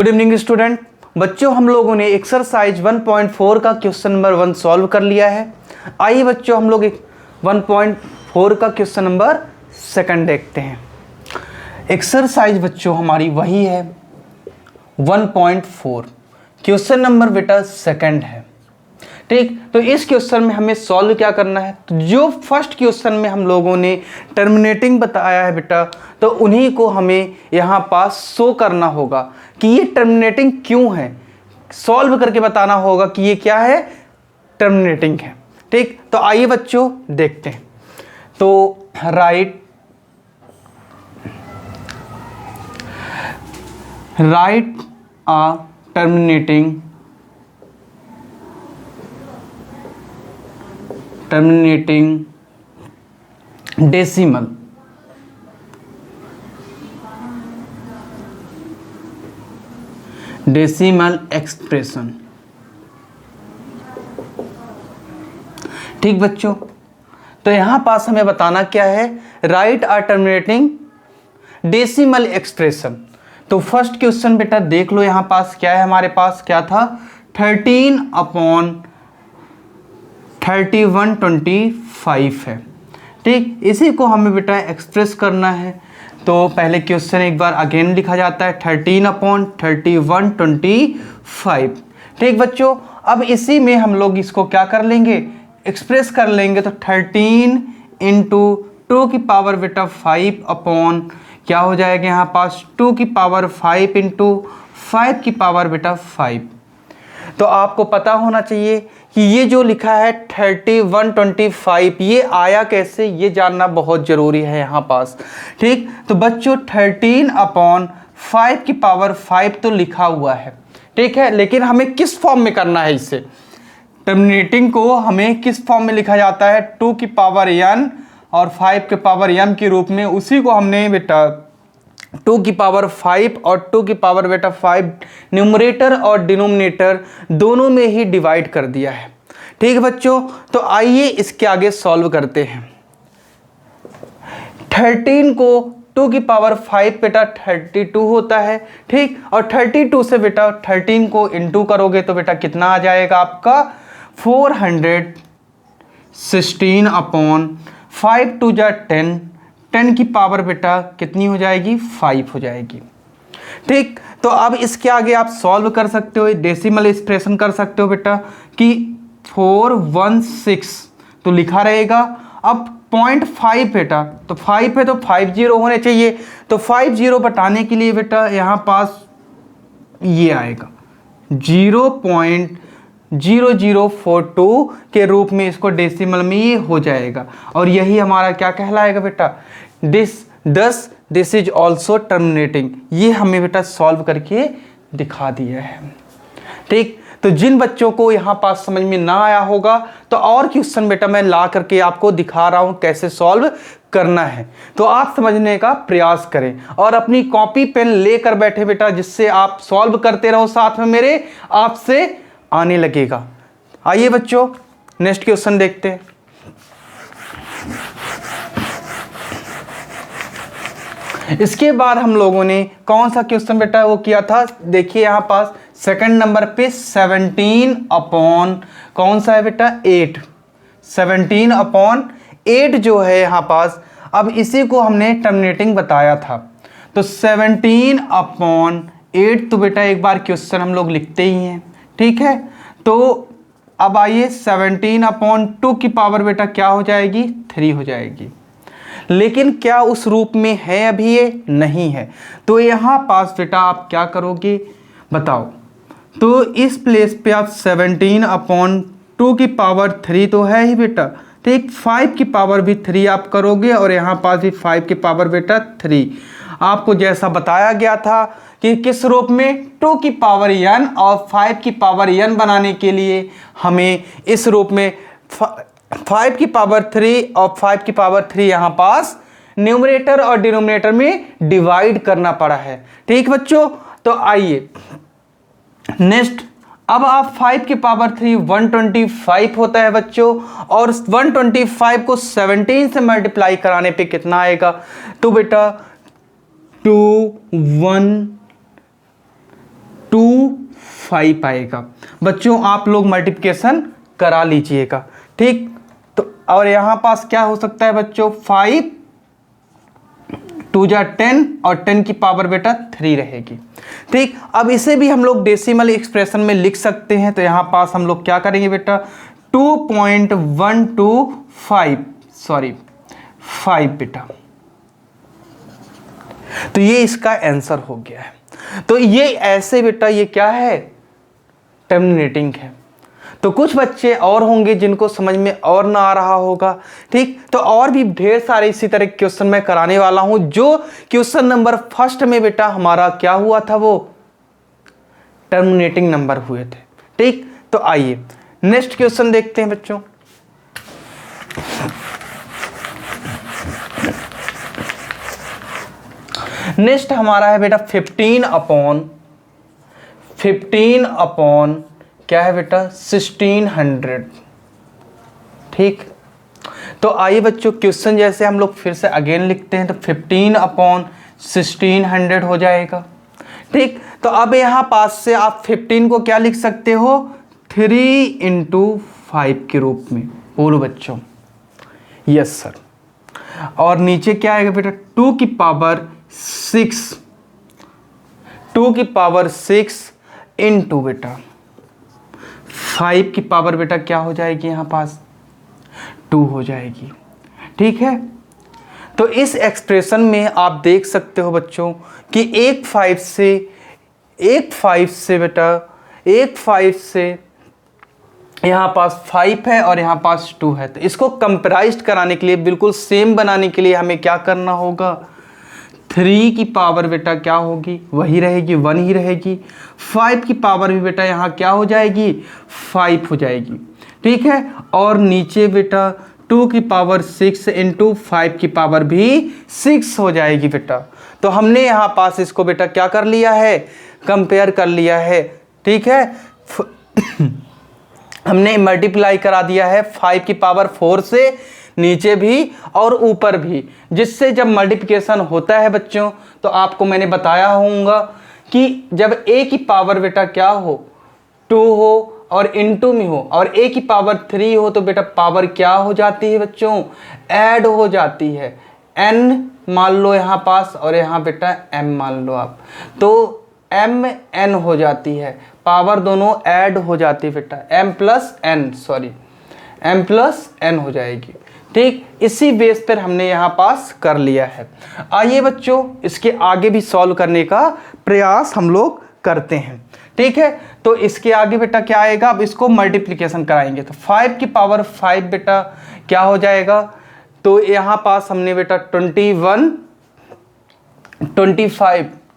Good evening student. बच्चों, हम लोगों ने एक्सरसाइज 1.4 का क्वेश्चन नंबर 1 सॉल्व कर लिया है। आइए बच्चों, हम लोग 1.4 का क्वेश्चन नंबर 2 देखते हैं। एक्सरसाइज बच्चों हमारी वही है 1.4, क्वेश्चन नंबर बेटा 2 है। ठीक, तो इस क्वेश्चन में हमें सॉल्व क्या करना है। तो जो फर्स्ट क्वेश्चन में हम लोगों ने टर्मिनेटिंग बताया है बेटा, तो उन्हीं को हमें यहाँ पास शो करना होगा कि ये टर्मिनेटिंग क्यों है। सॉल्व करके बताना होगा कि ये क्या है, टर्मिनेटिंग है। ठीक, तो आइए बच्चों देखते हैं। तो राइट आ टर्मिनेटिंग डेसिमल एक्सप्रेशन। ठीक बच्चों, तो यहां पास हमें बताना क्या है, राइट आ टर्मिनेटिंग डेसिमल एक्सप्रेशन। तो फर्स्ट क्वेश्चन बेटा देख लो, यहां पास क्या है, हमारे पास क्या था 13/3125 है। ठीक, इसी को हमें बेटा एक्सप्रेस करना है। तो पहले क्वेश्चन एक बार अगेन लिखा जाता है 13/3125। ठीक बच्चों, अब इसी में हम लोग इसको क्या कर लेंगे, एक्सप्रेस कर लेंगे। तो 13 इंटू 2 की पावर बेटा 5 अपॉन क्या हो जाएगा यहाँ पास 2 की पावर 5 इंटू 5 की पावर बेटा 5। तो आपको पता होना चाहिए कि ये जो लिखा है 3125 ये आया कैसे, ये जानना बहुत जरूरी है यहाँ पास। ठीक, तो बच्चों 13/5 की पावर 5 तो लिखा हुआ है, ठीक है, लेकिन हमें किस फॉर्म में करना है इसे, टर्मिनेटिंग को हमें किस फॉर्म में लिखा जाता है, 2 की पावर n और 5 के पावर m के रूप में। उसी को हमने बेटा 2 की पावर 5 और 2 की पावर बेटा 5 न्यूमरेटर और डिनोमिनेटर दोनों में ही डिवाइड कर दिया है। ठीक है बच्चों, तो आइए इसके आगे सॉल्व करते हैं। 13 को 2 की पावर 5 बेटा 32 होता है। ठीक, और 32 से बेटा 13 को इंटू करोगे तो बेटा कितना आ जाएगा आपका 416 अपॉन 5 टू जा 10, 10 की पावर बेटा कितनी हो जाएगी 5 हो जाएगी। ठीक, तो अब इसके आगे आप सॉल्व कर सकते हो, डेसिमल एक्सप्रेशन कर सकते हो बेटा कि 416 तो लिखा रहेगा। अब 0.5 बेटा, तो 5 है तो 50 होने चाहिए। तो 50 बताने के लिए बेटा यहाँ पास ये आएगा 0.0042 के रूप में, इसको डेसिमल में ये हो जाएगा। और यही हमारा क्या कहलाएगा बेटा, दिस इज ऑल्सो टर्मिनेटिंग। ये हमें बेटा सॉल्व करके दिखा दिया है। ठीक, तो जिन बच्चों को यहाँ पास समझ में ना आया होगा तो और क्वेश्चन बेटा मैं ला करके आपको दिखा रहा हूँ कैसे सॉल्व करना है, तो आप समझने का प्रयास करें और अपनी कॉपी पेन लेकर बैठे बेटा, जिससे आप सॉल्व करते रहो, साथ में मेरे आपसे आने लगेगा। आइए बच्चों नेक्स्ट क्वेश्चन देखते हैं। इसके बाद हम लोगों ने कौन सा क्वेश्चन बेटा वो किया था, देखिए यहाँ पास सेकंड नंबर पे 17 अपॉन कौन सा है बेटा 8, 17/8 जो है यहाँ पास। अब इसी को हमने टर्मिनेटिंग बताया था। तो 17/8 तो बेटा एक बार क्वेश्चन हम लोग लिखते ही हैं। ठीक है, तो अब आइए 17/2 की पावर बेटा क्या हो जाएगी 3 हो जाएगी। लेकिन क्या उस रूप में है अभी, ये नहीं है। तो यहाँ पास बेटा आप क्या करोगे बताओ। तो इस प्लेस पे आप 17/2 की पावर 3 तो है ही बेटा। ठीक, 5 की पावर भी 3 आप करोगे और यहाँ पास भी 5 की पावर बेटा 3। आपको जैसा बताया गया था कि किस रूप में 2 की पावर n और 5 की पावर n बनाने के लिए हमें इस रूप में 5 की पावर 3 और 5 की पावर 3 यहाँ पास न्यूमरेटर और डिनोमिनेटर में डिवाइड करना पड़ा है। ठीक बच्चों, तो आइए नेक्स्ट, अब आप 5 की पावर 3 125 होता है बच्चों, और 125 को 17 से मल्टीप्लाई कराने पे कितना आएगा, तो बेटा 2 1 5 आएगा। बच्चों आप लोग मल्टीप्लिकेशन करा लीजिएगा, ठीक। तो और यहाँ पास क्या हो सकता है बच्चों, 5 2 जा 10 और 10 की पावर बेटा 3 रहेगी, ठीक। अब इसे भी हम लोग डेसिमल एक्सप्रेशन में लिख सकते हैं। तो यहाँ पास हम लोग क्या करेंगे बेटा, 2.125 सॉरी 5 बेटा। तो ये इसका आंसर हो गया है। तो ये ऐसे बेटा ये क्या है, टर्मिनेटिंग है। तो कुछ बच्चे और होंगे जिनको समझ में और ना आ रहा होगा, ठीक। तो और भी ढेर सारे इसी तरह क्वेश्चन मैं कराने वाला हूं। जो क्वेश्चन नंबर फर्स्ट में बेटा हमारा क्या हुआ था, वो टर्मिनेटिंग नंबर हुए थे, ठीक। तो आइए नेक्स्ट क्वेश्चन देखते हैं बच्चों। नेक्स्ट हमारा है बेटा 15 अपॉन क्या है बेटा 1600, ठीक। तो आइए बच्चों क्वेश्चन जैसे हम लोग फिर से अगेन लिखते हैं। तो 15 अपॉन 1600 हो जाएगा, ठीक। तो अब यहाँ पास से आप 15 को क्या लिख सकते हो, 3 × 5 के रूप में। बोलो बच्चों, यस सर। और नीचे क्या आएगा बेटा, 2 की पावर 6 इंटू बेटा 5 की पावर बेटा क्या हो जाएगी, यहाँ पास 2 हो जाएगी, ठीक है। तो इस एक्सप्रेशन में आप देख सकते हो बच्चों कि एक 5 से यहाँ पास 5 है और यहाँ पास 2 है। तो इसको कंपेराइज कराने के लिए, बिल्कुल सेम बनाने के लिए हमें क्या करना होगा, 3 की पावर बेटा क्या होगी, वही रहेगी, 1 ही रहेगी। 5 की पावर भी बेटा यहाँ क्या हो जाएगी, 5 हो जाएगी, ठीक है। और नीचे बेटा 2 की पावर 6 इंटू 5 की पावर भी 6 हो जाएगी बेटा। तो हमने यहाँ पास इसको बेटा क्या कर लिया है, कंपेयर कर लिया है, ठीक है। हमने मल्टीप्लाई करा दिया है 5 की पावर 4 से, नीचे भी और ऊपर भी, जिससे जब मल्टीप्लिकेशन होता है बच्चों तो आपको मैंने बताया होगा कि जब a की पावर बेटा क्या हो, 2 हो और इनटू में हो, और a की पावर 3 हो, तो बेटा पावर क्या हो जाती है बच्चों, ऐड हो जाती है। n मान लो यहाँ पास और यहाँ बेटा m मान लो आप, तो m n हो जाती है, पावर दोनों ऐड हो जाती है बेटा, m प्लस n हो जाएगी, ठीक। इसी बेस पर हमने यहाँ पास कर लिया है। आइए बच्चों इसके आगे भी सॉल्व करने का प्रयास हम लोग करते हैं, ठीक है। तो इसके आगे बेटा क्या आएगा, अब इसको मल्टीप्लिकेशन कराएंगे। तो 5 की पावर 5 बेटा क्या हो जाएगा, तो यहाँ पास हमने बेटा 25,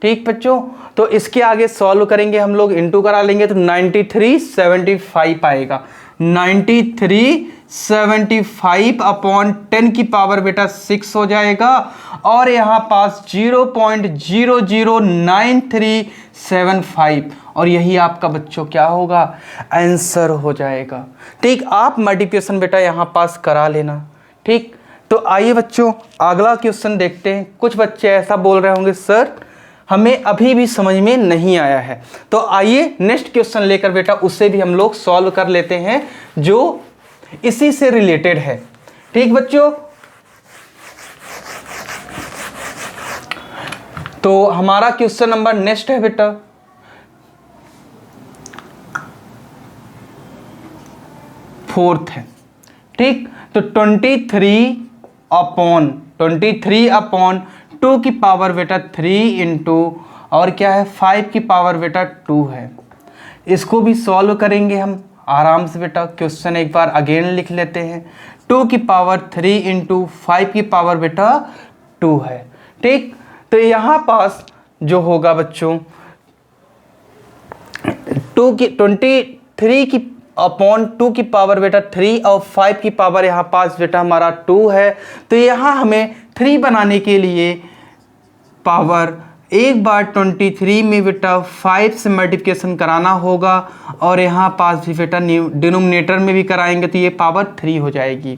ठीक बच्चों। तो इसके आगे सॉल्व करेंगे हम लोग, इंटू करा लेंगे तो 9375 आएगा। 9375 अपॉन 10 की पावर बेटा 6 हो जाएगा, और यहाँ पास 0.009375, और यही आपका बच्चों क्या होगा, आंसर हो जाएगा, ठीक। आप मल्टीप्लिकेशन बेटा यहाँ पास करा लेना, ठीक। तो आइए बच्चों अगला क्वेश्चन देखते हैं। कुछ बच्चे ऐसा बोल रहे होंगे, सर हमें अभी भी समझ में नहीं आया है। तो आइए नेक्स्ट क्वेश्चन लेकर बेटा उसे भी हम लोग सॉल्व कर लेते हैं, जो इसी से रिलेटेड है, ठीक बच्चों। तो हमारा क्वेश्चन नंबर नेक्स्ट है बेटा 4th है, ठीक। तो 23 अपॉन 2 की पावर बेटा 3 इंटू और क्या है 5 की पावर बेटा 2 है। इसको भी सॉल्व करेंगे हम आराम से बेटा। क्वेश्चन एक बार अगेन लिख लेते हैं। 2 की पावर 3 इंटू 5 की पावर बेटा 2 है, ठीक। तो यहाँ पास जो होगा बच्चों 23 की अपॉन 2 की पावर बेटा 3 और 5 की पावर यहाँ पास बेटा हमारा 2 है। तो यहाँ हमें 3 बनाने के लिए पावर एक बार 23 में बेटा 5 से मल्टीप्लिकेशन कराना होगा, और यहाँ पास भी बेटा डिनोमिनेटर में भी कराएंगे तो ये पावर 3 हो जाएगी,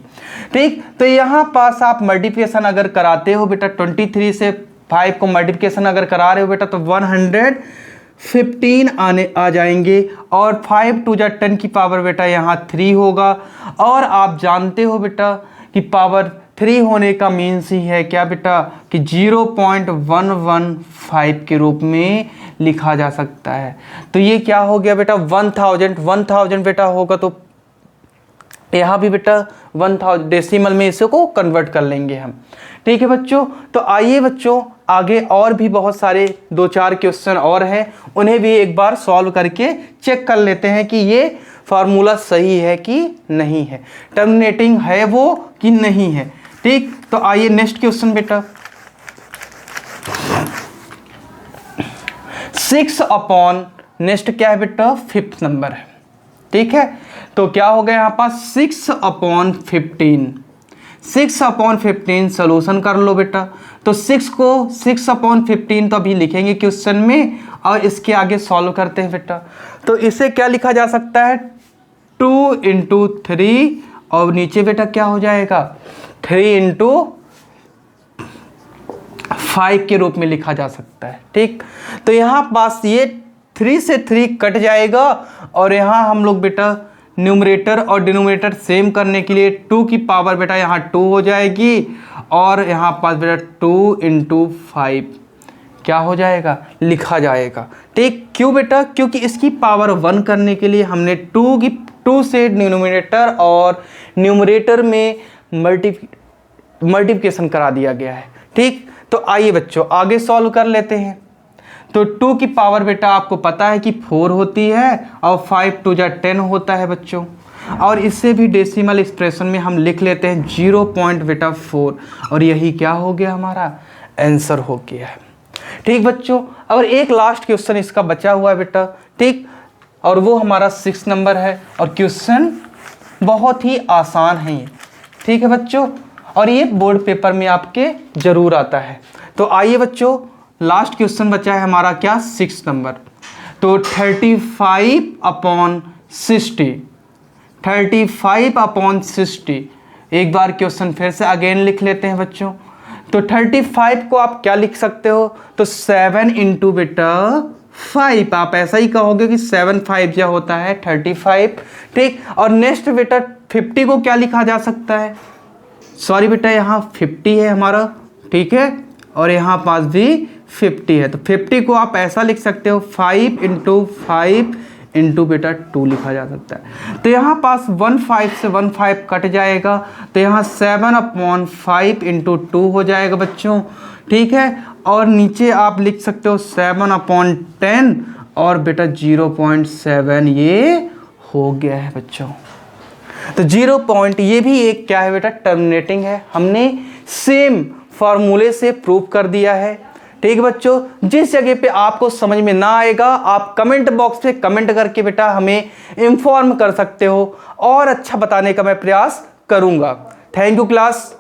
ठीक। तो यहाँ पास आप मल्टीप्लिकेशन अगर कराते हो बेटा 23 से 5 को मल्टीप्लिकेशन अगर करा रहे हो बेटा तो 15 आ जाएंगे और 5 टू जा 10 की पावर बेटा यहाँ 3 होगा। और आप जानते हो बेटा कि पावर 3 होने का मीन्स ही है क्या बेटा कि 0.115 के रूप में लिखा जा सकता है। तो ये क्या हो गया बेटा 1000 बेटा होगा तो यहाँ भी बेटा 1000 डेसिमल में इसे को कन्वर्ट कर लेंगे हम। ठीक है बच्चों, तो आइए बच्चों आगे और भी बहुत सारे 2-4 क्वेश्चन और हैं, उन्हें भी एक बार सॉल्व करके चेक कर लेते हैं कि ये फार्मूला सही है कि नहीं है, टर्मिनेटिंग है वो कि नहीं है। ठीक, तो आइए नेक्स्ट क्वेश्चन बेटा 6 अपॉन नेक्स्ट क्या है बेटा 5th नंबर है। ठीक है, तो क्या हो गया यहाँ पास 6/15 सोल्यूशन कर लो बेटा। तो 6/15 तो अभी लिखेंगे क्वेश्चन में और इसके आगे सॉल्व करते हैं बेटा। तो इसे क्या लिखा जा सकता है 2 × 3 और नीचे बेटा क्या हो जाएगा 3 × 5 के रूप में लिखा जा सकता है। ठीक, तो यहाँ पास ये 3 से 3 कट जाएगा और यहाँ हम लोग बेटा न्यूमरेटर और डिनोमिनेटर सेम करने के लिए 2 की पावर बेटा यहाँ 2 हो जाएगी और यहाँ पास बेटा 2 × 5 क्या हो जाएगा लिखा जाएगा। ठीक, क्यों बेटा, क्योंकि इसकी पावर 1 करने के लिए हमने 2 से डिनोमिनेटर और न्यूमरेटर में मल्टीप्लिकेशन करा दिया गया है। ठीक, तो आइए बच्चों आगे सॉल्व कर लेते हैं। तो 2 की पावर बेटा आपको पता है कि 4 होती है और 5 टू जा 10 होता है बच्चों। और इससे भी डेसिमल एक्सप्रेशन में हम लिख लेते हैं 0.4 और यही क्या हो गया हमारा आंसर हो गया है। ठीक बच्चों, और एक लास्ट क्वेश्चन इसका बचा हुआ है बेटा। ठीक, और वो हमारा 6 नंबर है और क्वेश्चन बहुत ही आसान है ये। ठीक है बच्चों, और ये बोर्ड पेपर में आपके जरूर आता है। तो आइए बच्चों लास्ट क्वेश्चन बचा है हमारा क्या 6 नंबर। तो 35/60 एक बार क्वेश्चन फिर से अगेन लिख लेते हैं बच्चों। तो 35 को आप क्या लिख सकते हो तो 7 × बेटा 5 आप ऐसा ही कहोगे कि 7 5 जा होता है 35। ठीक, और नेक्स्ट बेटा 50 को क्या लिखा जा सकता है, सॉरी बेटा यहाँ 50 है हमारा। ठीक है, और यहाँ पास भी 50 है तो 50 को आप ऐसा लिख सकते हो 5 × 5 × बेटा 2 लिखा जा सकता है। तो यहाँ पास 15 से 15 कट जाएगा तो यहाँ 7/5 × 2 हो जाएगा बच्चों। ठीक है, और नीचे आप लिख सकते हो 7/10 और बेटा 0.7 ये हो गया है बच्चों। तो 0. ये भी एक क्या है बेटा टर्मिनेटिंग है, हमने सेम फार्मूले से प्रूव कर दिया है। ठीक बच्चों, जिस जगह पे आपको समझ में ना आएगा आप कमेंट बॉक्स पे कमेंट करके बेटा हमें इन्फॉर्म कर सकते हो और अच्छा बताने का मैं प्रयास करूंगा। Thank you class.